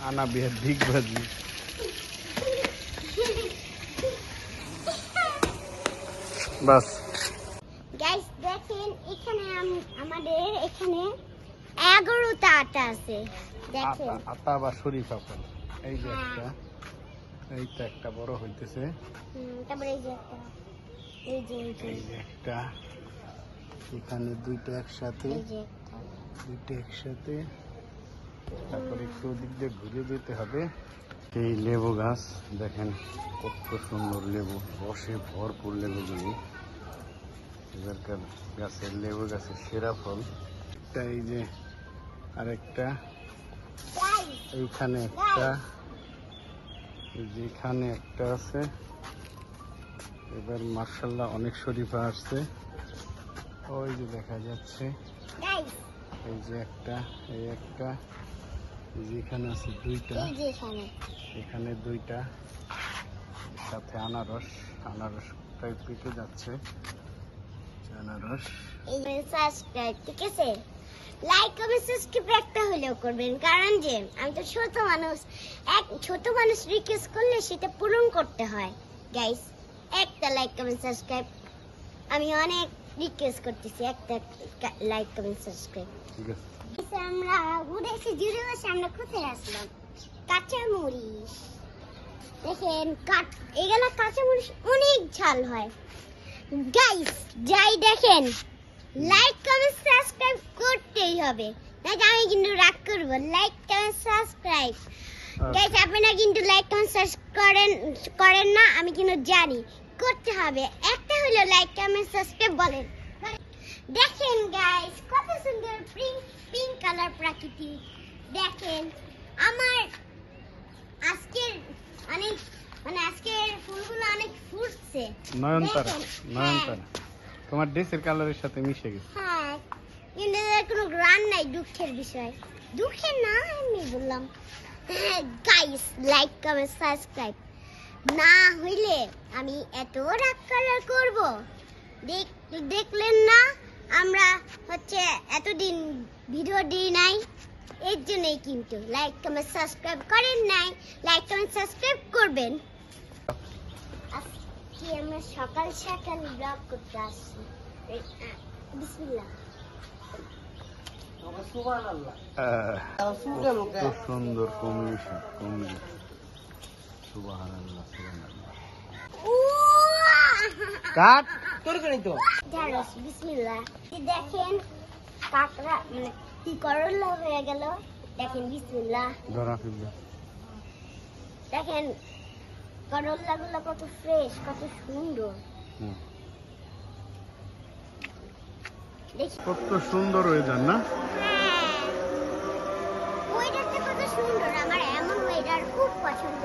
আনা বিয়ের দিক বাজি বাস। গাইস দেখেন এখানে আমাদের এখানে 11টা আটা আছে দেখেন। আতা বা শরীফা ফল। এই যে একটা, এইটা একটা বড় হইতেছে। তারপরে এই যে একটা, এই যে একটা, এখানে দুইটা একসাথে, এই যে একটা, দুইটা একসাথে। তারপর একটু ওদিক দিয়ে ঘুরে যেতে হবে। এই লেবু গাছ দেখেন কত সুন্দর লেবু, রসে ভরপুর লেবুগুলি। এবারকার গাছের লেবু গাছের সেরা ফল। এই যে আরেকটা, এইখানে একটা, এই যে এখানে একটা আছে। এবার মার্শাল্লাহ অনেক শরীফা আসছে, ওই যে দেখা যাচ্ছে। এই যে একটা, এই একটা, এই যে এখানে আছে দুইটা, এখানে দুইটা, সাথে আনারস, আনারসটাই পেকে যাচ্ছে। আনারস সাবস্ক্রাইব, ঠিক আছে? লাইক কমেন্ট সাবস্ক্রাইব একটা হলেও করবেন, কারণ যে আমি তো ছোট মানুষ, ছোট মানুষ রিকোয়েস্ট করলে সেটা পূরণ করতে হয়। গাইস একটা লাইক কমেন্ট সাবস্ক্রাইব, আমি অনেক রিকোয়েস্ট করতেছি, একটা লাইক কমেন্ট সাবস্ক্রাইব। ঠিক আছে। আমরা ঘুরে এসে জুড়ে বসে আমরা কোথায় আসলাম? কাঁচামরিচ দেখেন, এগুলা কাঁচামরিচ অনেক ঝাল হয়। গাইস যাই দেখেন, লাইক কমেন্ট সাবস্ক্রাইব করতেই হবে, তাই আমি কিন্তু রাগ করব। লাইক কমেন্ট সাবস্ক্রাইব গাইস, আপনারা কিন্তু লাইক কমেন্ট সাবস্ক্রাইব করেন না, আমি কিন্তু জানি, করতে হবে। একটা হলো লাইক কমেন্ট সাবস্ক্রাইব বলেন। দেখেন গাইস কত সুন্দর পিঙ্ক কালার প্রকৃতি। দেখেন আমার আজকের অনেক আজকের ফুলগুলো অনেক ফুটছে। নয়নতারা, নয়নতারা তোমার ড্রেসের কালারের সাথে মিশে গেছে। হ্যাঁ, কিন্তু এর কোনো গ্রান নাই, দুঃখের বিষয়। দুঃখের না, আমি বললাম। গাইস লাইক কমেন্ট সাবস্ক্রাইব না হইলে আমি এত রাগ কালার করব। দেখলেন না আমরা হচ্ছে এতদিন ভিডিও দিই নাই, এর জন্যই কিন্তু লাইক কমেন্ট সাবস্ক্রাইব করেন নাই। লাইক কমেন্ট সাবস্ক্রাইব করবেন। আজকে আমরা সকাল সকাল ব্লগ করতে আসছি। বিসমিল্লাহ। কত সুন্দর কম্বিনেশন, সুবহানাল্লাহ, সুবহানাল্লাহ। কাট তোর করে তো জারস বিসমিল্লাহ। দেখেন কাকড়া কি করলা হয়ে গেল। দেখেন বিসমিল্লাহ, ধরা ফেলবে। দেখেন করলাগুলো কত ফ্রেশ, কত সুন্দর। দেখি কত সুন্দর ওয়েদার না? ওয়েদারটা কত সুন্দর, আমার এমন ওয়েদার খুব পছন্দ।